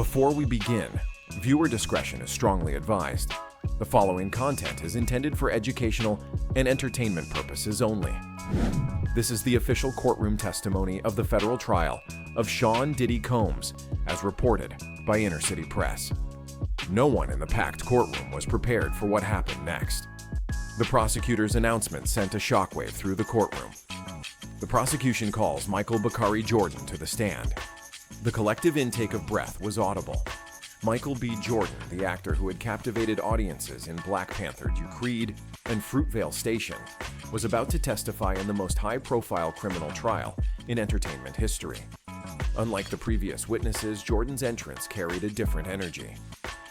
Before we begin, viewer discretion is strongly advised. The following content is intended for educational and entertainment purposes only. This is the official courtroom testimony of the federal trial of Sean Diddy Combs, as reported by Inner City Press. No one in the packed courtroom was prepared for what happened next. The prosecutor's announcement sent a shockwave through the courtroom. The prosecution calls Michael Bakari Jordan to the stand. The collective intake of breath was audible. Michael B. Jordan, the actor who had captivated audiences in Black Panther, Du Creed, and Fruitvale Station, was about to testify in the most high-profile criminal trial in entertainment history. Unlike the previous witnesses, Jordan's entrance carried a different energy.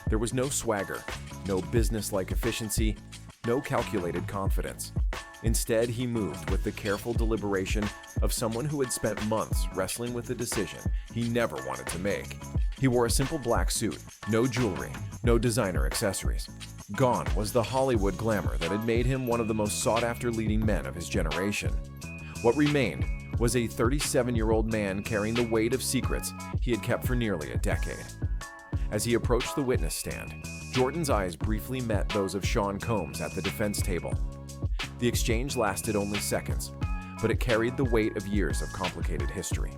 There was no swagger, no business-like efficiency, no calculated confidence. Instead, he moved with the careful deliberation of someone who had spent months wrestling with a decision he never wanted to make. He wore a simple black suit, no jewelry, no designer accessories. Gone was the Hollywood glamour that had made him one of the most sought-after leading men of his generation. What remained was a 37-year-old man carrying the weight of secrets he had kept for nearly a decade. As he approached the witness stand, Jordan's eyes briefly met those of Sean Combs at the defense table. The exchange lasted only seconds, but it carried the weight of years of complicated history.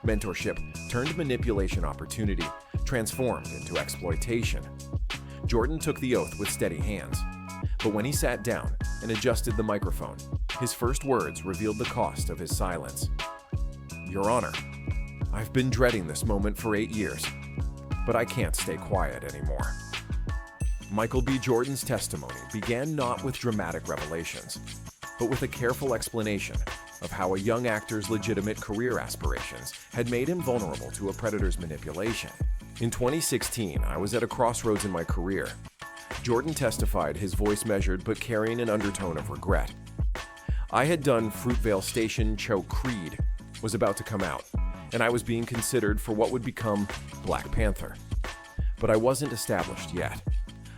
Mentorship turned manipulation opportunity, transformed into exploitation. Jordan took the oath with steady hands, but when he sat down and adjusted the microphone, his first words revealed the cost of his silence. "Your Honor, I've been dreading this moment for 8 years, but I can't stay quiet anymore." Michael B. Jordan's testimony began not with dramatic revelations, but with a careful explanation of how a young actor's legitimate career aspirations had made him vulnerable to a predator's manipulation. "In 2016, I was at a crossroads in my career." Jordan testified, his voice measured but carrying an undertone of regret. "I had done Fruitvale Station. Du Creed was about to come out, and I was being considered for what would become Black Panther. But I wasn't established yet.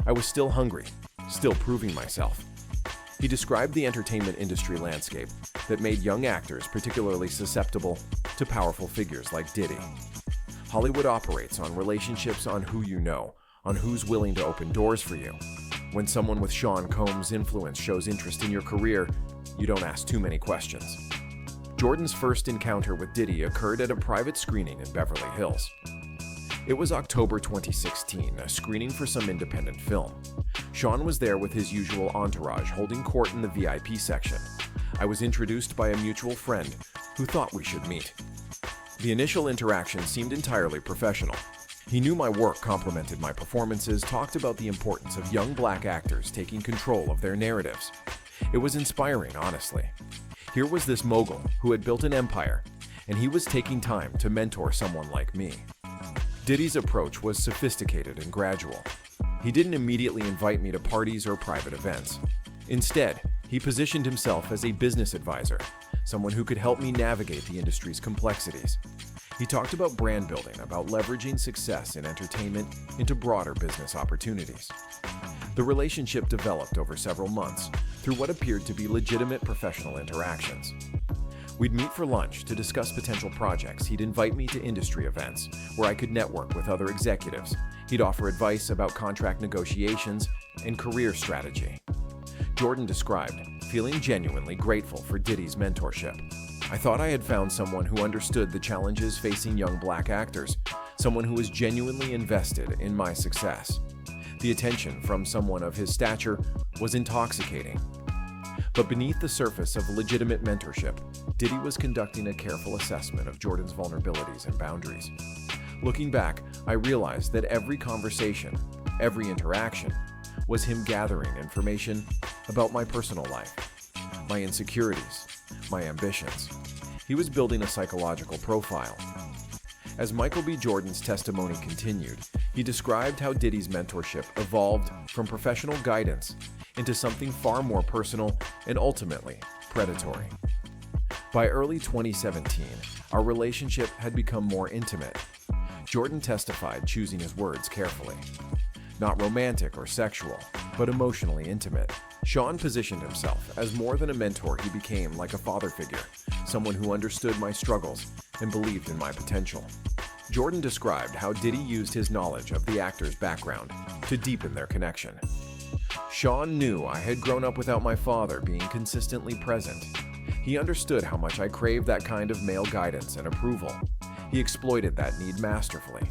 I was still hungry, still proving myself." He described the entertainment industry landscape that made young actors particularly susceptible to powerful figures like Diddy. Hollywood operates on relationships, on who you know, on who's willing to open doors for you. When someone with Sean Combs' influence shows interest in your career, you don't ask too many questions. Jordan's first encounter with Diddy occurred at a private screening in Beverly Hills. It was October 2016, a screening for some independent film. Sean was there with his usual entourage, holding court in the VIP section. I was introduced by a mutual friend who thought we should meet. The initial interaction seemed entirely professional. He knew my work complemented my performances, talked about the importance of young black actors taking control of their narratives. It was inspiring, honestly. Here was this mogul who had built an empire, and he was taking time to mentor someone like me. Diddy's approach was sophisticated and gradual. He didn't immediately invite me to parties or private events. Instead, he positioned himself as a business advisor, someone who could help me navigate the industry's complexities. He talked about brand building, about leveraging success in entertainment into broader business opportunities. The relationship developed over several months through what appeared to be legitimate professional interactions. We'd meet for lunch to discuss potential projects. He'd invite me to industry events where I could network with other executives. He'd offer advice about contract negotiations and career strategy. Jordan described feeling genuinely grateful for Diddy's mentorship. "I thought I had found someone who understood the challenges facing young black actors, someone who was genuinely invested in my success." The attention from someone of his stature was intoxicating. But beneath the surface of legitimate mentorship, Diddy was conducting a careful assessment of Jordan's vulnerabilities and boundaries. Looking back, I realized that every conversation, every interaction, was him gathering information about my personal life, my insecurities, my ambitions. He was building a psychological profile. As Michael B. Jordan's testimony continued, he described how Diddy's mentorship evolved from professional guidance into something far more personal and ultimately predatory. By early 2017, our relationship had become more intimate. Jordan testified, choosing his words carefully. Not romantic or sexual, but emotionally intimate. Sean positioned himself as more than a mentor. He became like a father figure, someone who understood my struggles and believed in my potential. Jordan described how Diddy used his knowledge of the actor's background to deepen their connection. Sean knew I had grown up without my father being consistently present. He understood how much I craved that kind of male guidance and approval. He exploited that need masterfully.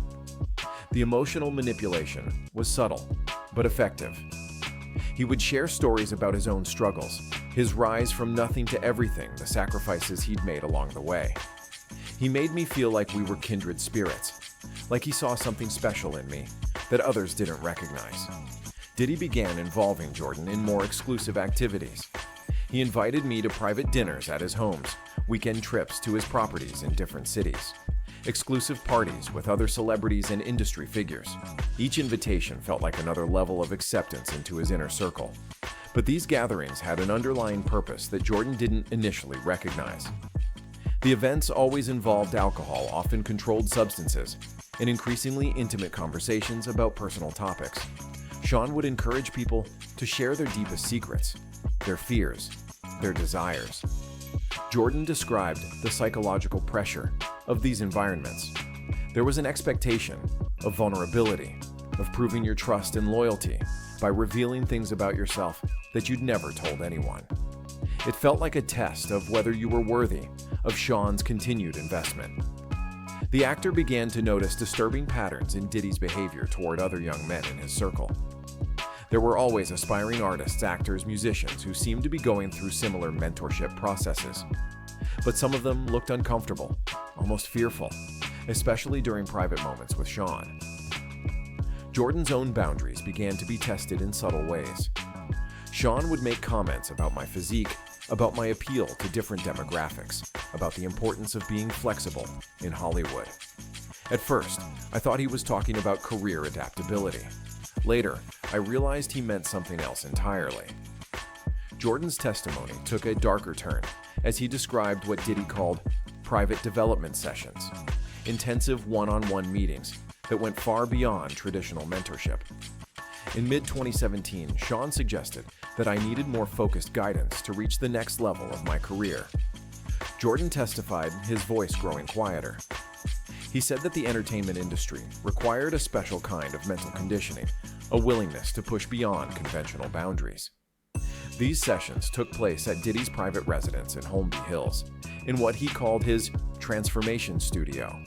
The emotional manipulation was subtle, but effective. He would share stories about his own struggles, his rise from nothing to everything, the sacrifices he'd made along the way. He made me feel like we were kindred spirits, like he saw something special in me that others didn't recognize. Diddy began involving Jordan in more exclusive activities. He invited me to private dinners at his homes, weekend trips to his properties in different cities, exclusive parties with other celebrities and industry figures. Each invitation felt like another level of acceptance into his inner circle. But these gatherings had an underlying purpose that Jordan didn't initially recognize. The events always involved alcohol, often controlled substances, and increasingly intimate conversations about personal topics. Sean would encourage people to share their deepest secrets, their fears, their desires. Jordan described the psychological pressure of these environments. There was an expectation of vulnerability, of proving your trust and loyalty by revealing things about yourself that you'd never told anyone. It felt like a test of whether you were worthy of Sean's continued investment. The actor began to notice disturbing patterns in Diddy's behavior toward other young men in his circle. There were always aspiring artists, actors, musicians who seemed to be going through similar mentorship processes. But some of them looked uncomfortable, almost fearful, especially during private moments with Sean. Jordan's own boundaries began to be tested in subtle ways. Sean would make comments about my physique, about my appeal to different demographics, about the importance of being flexible in Hollywood. At first, I thought he was talking about career adaptability. Later, I realized he meant something else entirely. Jordan's testimony took a darker turn as he described what Diddy called private development sessions, intensive one-on-one meetings that went far beyond traditional mentorship. In mid-2017, Sean suggested that I needed more focused guidance to reach the next level of my career. Jordan testified, his voice growing quieter. He said that the entertainment industry required a special kind of mental conditioning, a willingness to push beyond conventional boundaries. These sessions took place at Diddy's private residence in Holmby Hills, in what he called his transformation studio.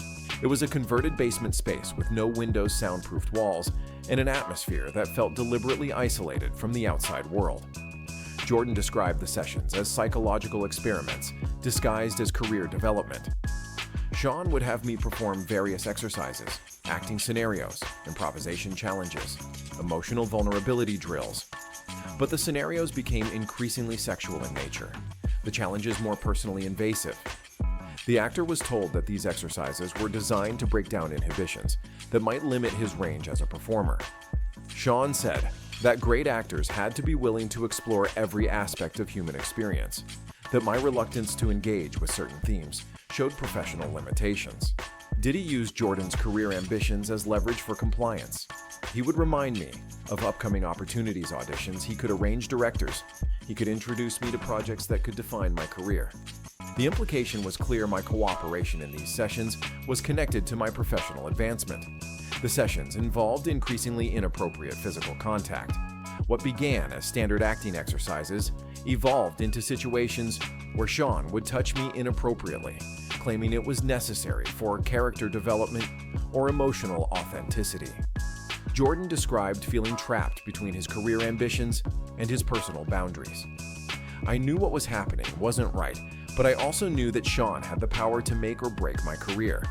It was a converted basement space with no windows, soundproofed walls, and an atmosphere that felt deliberately isolated from the outside world. Jordan described the sessions as psychological experiments disguised as career development. Sean would have me perform various exercises, acting scenarios, improvisation challenges, emotional vulnerability drills. But the scenarios became increasingly sexual in nature, the challenges more personally invasive. The actor was told that these exercises were designed to break down inhibitions that might limit his range as a performer. Sean said that great actors had to be willing to explore every aspect of human experience, that my reluctance to engage with certain themes showed professional limitations. Diddy used Jordan's career ambitions as leverage for compliance. He would remind me of upcoming opportunities auditions he could arrange directors. He could introduce me to projects that could define my career. The implication was clear: my cooperation in these sessions was connected to my professional advancement. The sessions involved increasingly inappropriate physical contact. What began as standard acting exercises evolved into situations where Sean would touch me inappropriately, claiming it was necessary for character development or emotional authenticity. Jordan described feeling trapped between his career ambitions and his personal boundaries. I knew what was happening wasn't right, but I also knew that Sean had the power to make or break my career.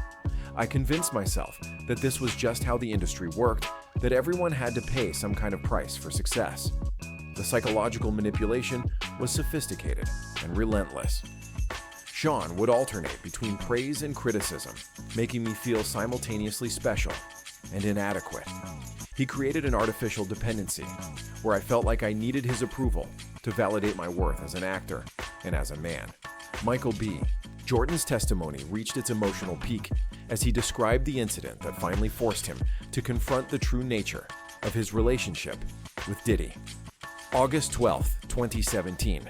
I convinced myself that this was just how the industry worked, that everyone had to pay some kind of price for success. The psychological manipulation was sophisticated and relentless. Sean would alternate between praise and criticism, making me feel simultaneously special and inadequate. He created an artificial dependency where I felt like I needed his approval to validate my worth as an actor and as a man. Michael B. Jordan's testimony reached its emotional peak as he described the incident that finally forced him to confront the true nature of his relationship with Diddy. August 12, 2017.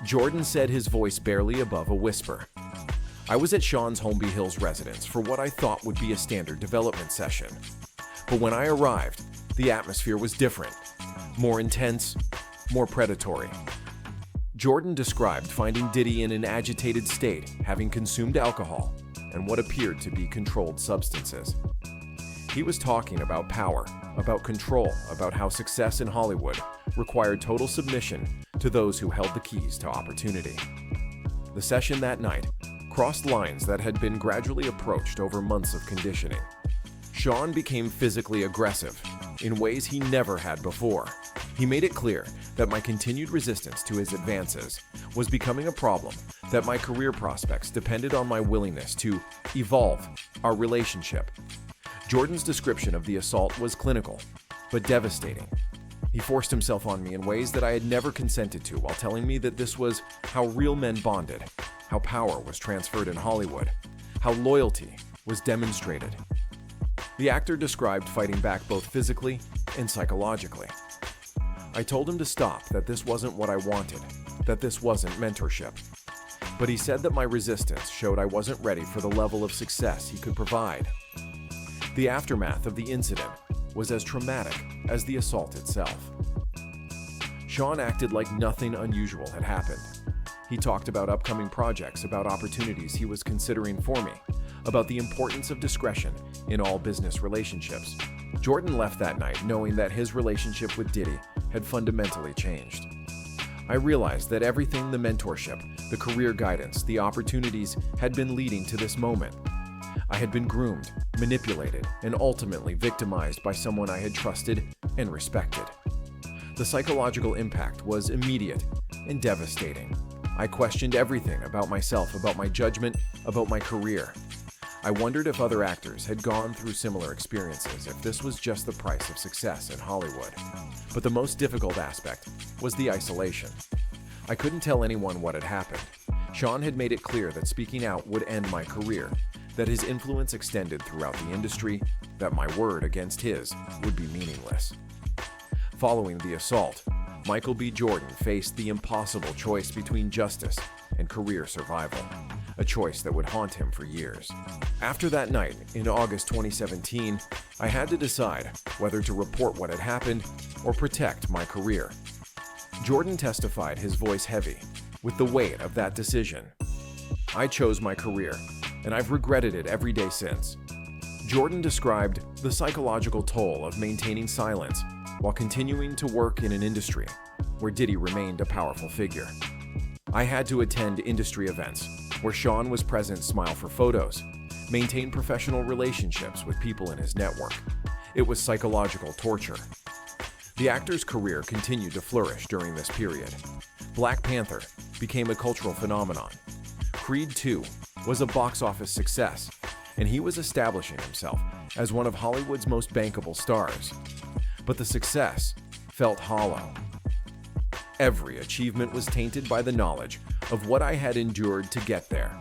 Jordan said, his voice barely above a whisper, I was at Sean's Holmby Hills residence for what I thought would be a standard development session. But when I arrived, the atmosphere was different, more intense, more predatory. Jordan described finding Diddy in an agitated state, having consumed alcohol and what appeared to be controlled substances. He was talking about power, about control, about how success in Hollywood required total submission to those who held the keys to opportunity. The session that night crossed lines that had been gradually approached over months of conditioning. Sean became physically aggressive in ways he never had before. He made it clear that my continued resistance to his advances was becoming a problem, that my career prospects depended on my willingness to evolve our relationship. Jordan's description of the assault was clinical, but devastating. He forced himself on me in ways that I had never consented to while telling me that this was how real men bonded, how power was transferred in Hollywood, how loyalty was demonstrated. The actor described fighting back both physically and psychologically. I told him to stop, that this wasn't what I wanted, that this wasn't mentorship. But he said that my resistance showed I wasn't ready for the level of success he could provide. The aftermath of the incident was as traumatic as the assault itself. Sean acted like nothing unusual had happened. He talked about upcoming projects, about opportunities he was considering for me, about the importance of discretion in all business relationships. Jordan left that night knowing that his relationship with Diddy had fundamentally changed. I realized that everything, the mentorship, the career guidance, the opportunities, had been leading to this moment. I had been groomed, manipulated, and ultimately victimized by someone I had trusted and respected. The psychological impact was immediate and devastating. I questioned everything about myself, about my judgment, about my career. I wondered if other actors had gone through similar experiences, if this was just the price of success in Hollywood. But the most difficult aspect was the isolation. I couldn't tell anyone what had happened. Sean had made it clear that speaking out would end my career, that his influence extended throughout the industry, that my word against his would be meaningless. Following the assault, Michael B. Jordan faced the impossible choice between justice and career survival, a choice that would haunt him for years. After that night, in August 2017, I had to decide whether to report what had happened or protect my career. Jordan testified, his voice heavy with the weight of that decision. I chose my career, and I've regretted it every day since. Jordan described the psychological toll of maintaining silence while continuing to work in an industry where Diddy remained a powerful figure. I had to attend industry events where Sean was present, smile for photos, maintain professional relationships with people in his network. It was psychological torture. The actor's career continued to flourish during this period. Black Panther became a cultural phenomenon. Creed 2 was a box office success, and he was establishing himself as one of Hollywood's most bankable stars. But the success felt hollow. Every achievement was tainted by the knowledge of what I had endured to get there.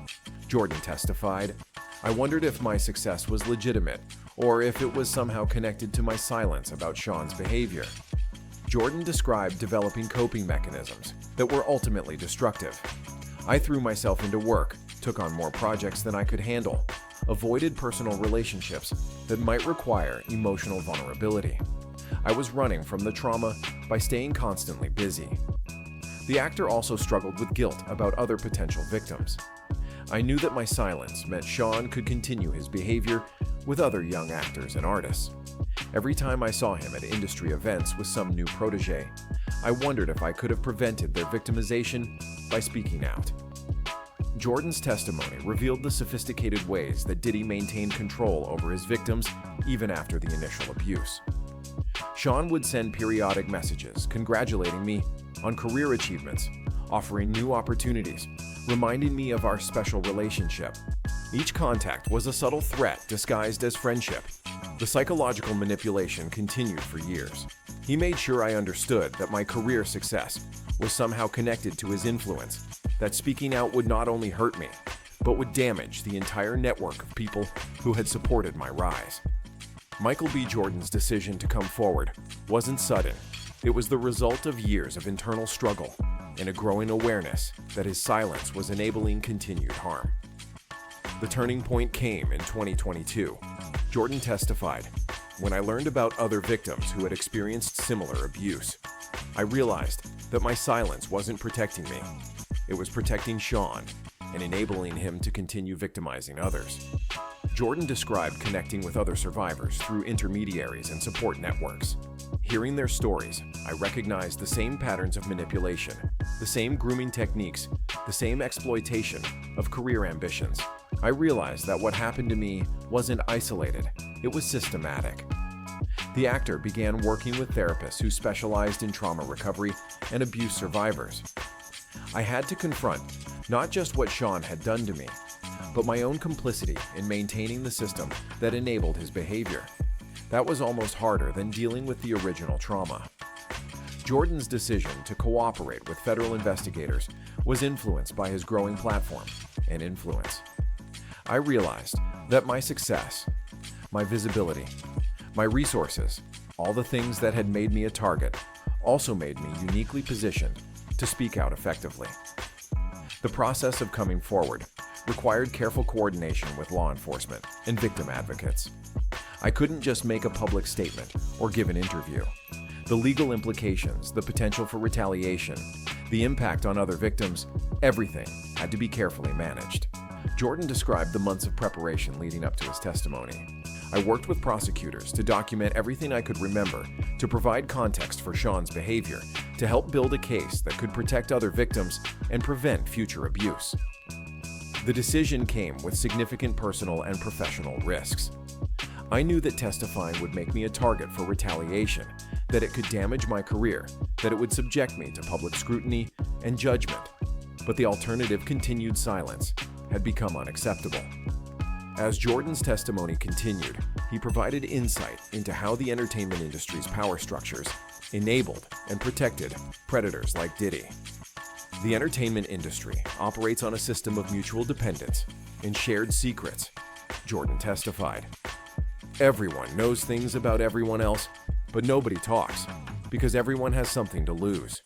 Jordan testified, I wondered if my success was legitimate, or if it was somehow connected to my silence about Sean's behavior. Jordan described developing coping mechanisms that were ultimately destructive. I threw myself into work, took on more projects than I could handle, avoided personal relationships that might require emotional vulnerability. I was running from the trauma by staying constantly busy. The actor also struggled with guilt about other potential victims. I knew that my silence meant Sean could continue his behavior with other young actors and artists. Every time I saw him at industry events with some new protege, I wondered if I could have prevented their victimization by speaking out. Jordan's testimony revealed the sophisticated ways that Diddy maintained control over his victims even after the initial abuse. Sean would send periodic messages congratulating me on career achievements, offering new opportunities, reminding me of our special relationship. Each contact was a subtle threat disguised as friendship. The psychological manipulation continued for years. He made sure I understood that my career success was somehow connected to his influence, that speaking out would not only hurt me, but would damage the entire network of people who had supported my rise. Michael B. Jordan's decision to come forward wasn't sudden. It was the result of years of internal struggle and a growing awareness that his silence was enabling continued harm. The turning point came in 2022. Jordan testified, "When I learned about other victims who had experienced similar abuse, I realized that my silence wasn't protecting me. It was protecting Sean and enabling him to continue victimizing others." Jordan described connecting with other survivors through intermediaries and support networks. Hearing their stories, I recognized the same patterns of manipulation, the same grooming techniques, the same exploitation of career ambitions. I realized that what happened to me wasn't isolated, it was systematic. The actor began working with therapists who specialized in trauma recovery and abuse survivors. I had to confront not just what Sean had done to me, but my own complicity in maintaining the system that enabled his behavior. That was almost harder than dealing with the original trauma. Jordan's decision to cooperate with federal investigators was influenced by his growing platform and influence. I realized that my success, my visibility, my resources, all the things that had made me a target, also made me uniquely positioned to speak out effectively. The process of coming forward required careful coordination with law enforcement and victim advocates. I couldn't just make a public statement or give an interview. The legal implications, the potential for retaliation, the impact on other victims, everything had to be carefully managed. Jordan described the months of preparation leading up to his testimony. I worked with prosecutors to document everything I could remember, to provide context for Sean's behavior, to help build a case that could protect other victims and prevent future abuse. The decision came with significant personal and professional risks. I knew that testifying would make me a target for retaliation, that it could damage my career, that it would subject me to public scrutiny and judgment. But the alternative, continued silence, had become unacceptable. As Jordan's testimony continued, he provided insight into how the entertainment industry's power structures enabled and protected predators like Diddy. The entertainment industry operates on a system of mutual dependence and shared secrets, Jordan testified. Everyone knows things about everyone else, but nobody talks, because everyone has something to lose.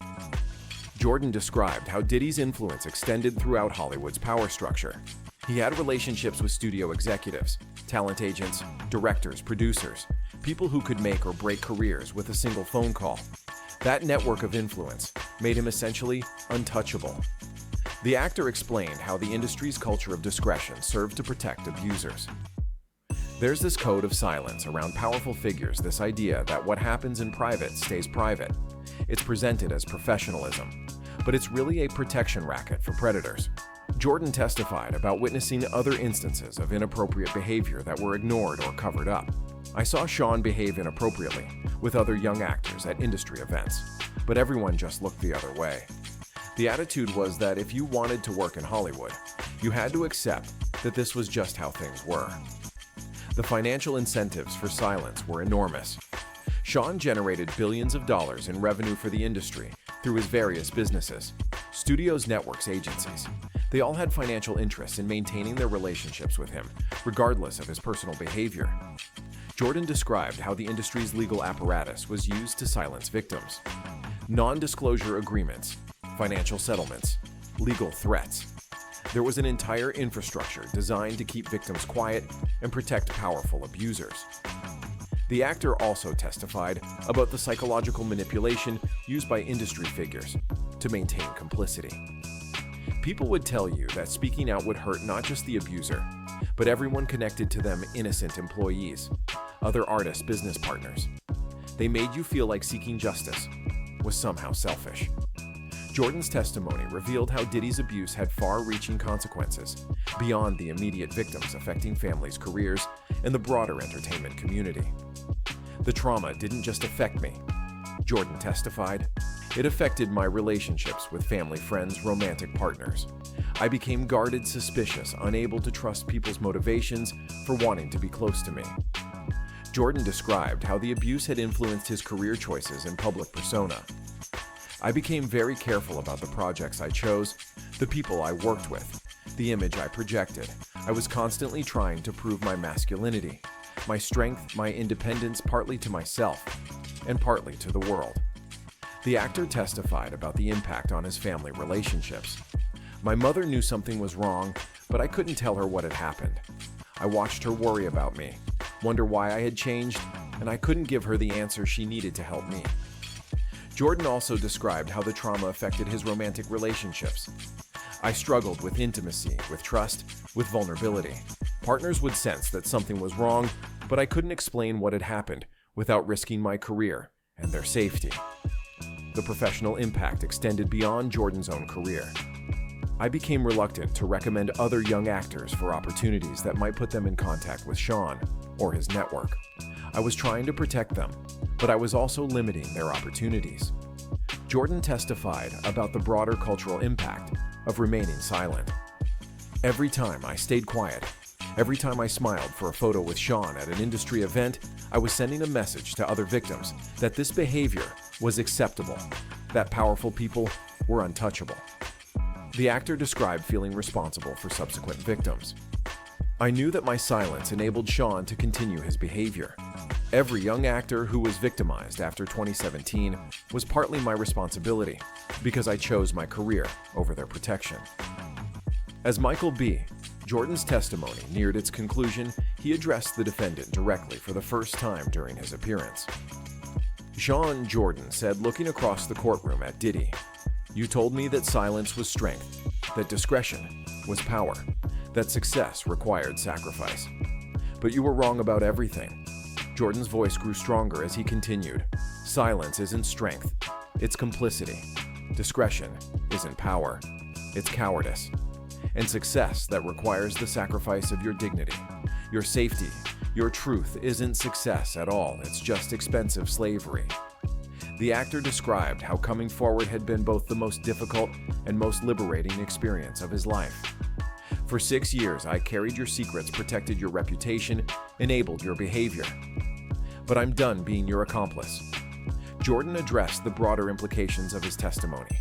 Jordan described how Diddy's influence extended throughout Hollywood's power structure. He had relationships with studio executives, talent agents, directors, producers, people who could make or break careers with a single phone call. That network of influence made him essentially untouchable. The actor explained how the industry's culture of discretion served to protect abusers. There's this code of silence around powerful figures, this idea that what happens in private stays private. It's presented as professionalism, but it's really a protection racket for predators. Jordan testified about witnessing other instances of inappropriate behavior that were ignored or covered up. I saw Sean behave inappropriately with other young actors at industry events, but everyone just looked the other way. The attitude was that if you wanted to work in Hollywood, you had to accept that this was just how things were. The financial incentives for silence were enormous. Sean generated billions of dollars in revenue for the industry through his various businesses, studios, networks, agencies. They all had financial interests in maintaining their relationships with him, regardless of his personal behavior. Jordan described how the industry's legal apparatus was used to silence victims. Non-disclosure agreements, financial settlements, legal threats. There was an entire infrastructure designed to keep victims quiet and protect powerful abusers. The actor also testified about the psychological manipulation used by industry figures to maintain complicity. People would tell you that speaking out would hurt not just the abuser, but everyone connected to them: innocent employees, other artists, business partners. They made you feel like seeking justice was somehow selfish. Jordan's testimony revealed how Diddy's abuse had far-reaching consequences beyond the immediate victims, affecting families, careers, and the broader entertainment community. The trauma didn't just affect me, Jordan testified. It affected my relationships with family, friends, romantic partners. I became guarded, suspicious, unable to trust people's motivations for wanting to be close to me. Jordan described how the abuse had influenced his career choices and public persona. I became very careful about the projects I chose, the people I worked with, the image I projected. I was constantly trying to prove my masculinity, my strength, my independence, partly to myself and partly to the world. The actor testified about the impact on his family relationships. My mother knew something was wrong, but I couldn't tell her what had happened. I watched her worry about me, wonder why I had changed, and I couldn't give her the answer she needed to help me. Jordan also described how the trauma affected his romantic relationships. I struggled with intimacy, with trust, with vulnerability. Partners would sense that something was wrong, but I couldn't explain what had happened without risking my career and their safety. The professional impact extended beyond Jordan's own career. I became reluctant to recommend other young actors for opportunities that might put them in contact with Sean or his network. I was trying to protect them, but I was also limiting their opportunities. Jordan testified about the broader cultural impact of remaining silent. Every time I stayed quiet, every time I smiled for a photo with Sean at an industry event, I was sending a message to other victims that this behavior was acceptable, that powerful people were untouchable. The actor described feeling responsible for subsequent victims. I knew that my silence enabled Sean to continue his behavior. Every young actor who was victimized after 2017 was partly my responsibility because I chose my career over their protection. As Michael B., Jordan's testimony neared its conclusion, he addressed the defendant directly for the first time during his appearance. Sean Jordan said, looking across the courtroom at Diddy, "You told me that silence was strength, that discretion was power, that success required sacrifice. But you were wrong about everything." Jordan's voice grew stronger as he continued, "Silence isn't strength, it's complicity. Discretion isn't power, it's cowardice. And success that requires the sacrifice of your dignity, your safety, your truth isn't success at all, it's just expensive slavery." The actor described how coming forward had been both the most difficult and most liberating experience of his life. "For 6 years, I carried your secrets, protected your reputation, enabled your behavior. But I'm done being your accomplice." Jordan addressed the broader implications of his testimony.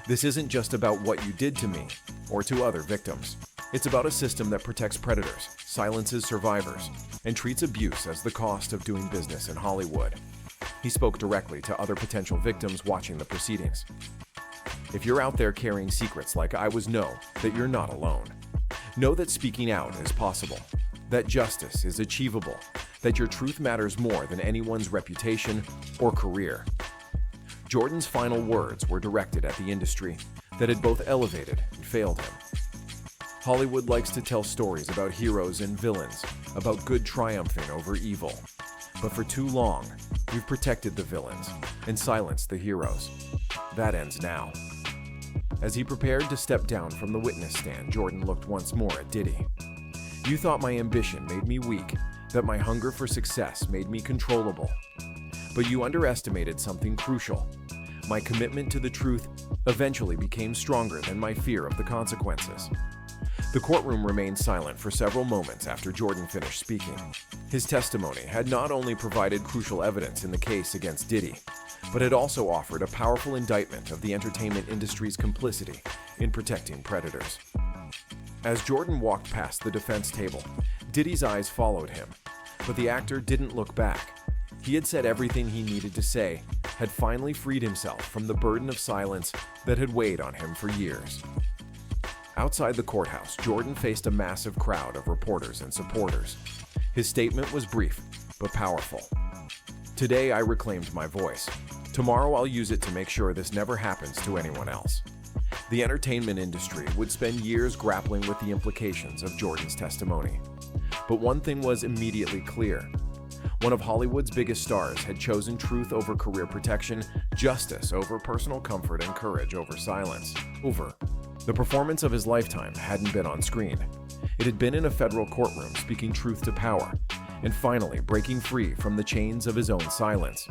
"This isn't just about what you did to me or to other victims. It's about a system that protects predators, silences survivors, and treats abuse as the cost of doing business in Hollywood." He spoke directly to other potential victims watching the proceedings. "If you're out there carrying secrets like I was, know that you're not alone. Know that speaking out is possible, that justice is achievable, that your truth matters more than anyone's reputation or career." Jordan's final words were directed at the industry that had both elevated and failed him. Hollywood likes to tell stories about heroes and villains, about good triumphing over evil. But for too long, we've protected the villains and silenced the heroes. That ends now. As he prepared to step down from the witness stand, Jordan looked once more at Diddy. "You thought my ambition made me weak, that my hunger for success made me controllable. But you underestimated something crucial. My commitment to the truth eventually became stronger than my fear of the consequences." The courtroom remained silent for several moments after Jordan finished speaking. His testimony had not only provided crucial evidence in the case against Diddy, but had also offered a powerful indictment of the entertainment industry's complicity in protecting predators. As Jordan walked past the defense table, Diddy's eyes followed him, but the actor didn't look back. He had said everything he needed to say, had finally freed himself from the burden of silence that had weighed on him for years. Outside the courthouse, Jordan faced a massive crowd of reporters and supporters. His statement was brief, but powerful. "Today I reclaimed my voice. Tomorrow I'll use it to make sure this never happens to anyone else." The entertainment industry would spend years grappling with the implications of Jordan's testimony. But one thing was immediately clear. One of Hollywood's biggest stars had chosen truth over career protection, justice over personal comfort, and courage over silence. The performance of his lifetime hadn't been on screen. It had been in a federal courtroom speaking truth to power, and finally breaking free from the chains of his own silence.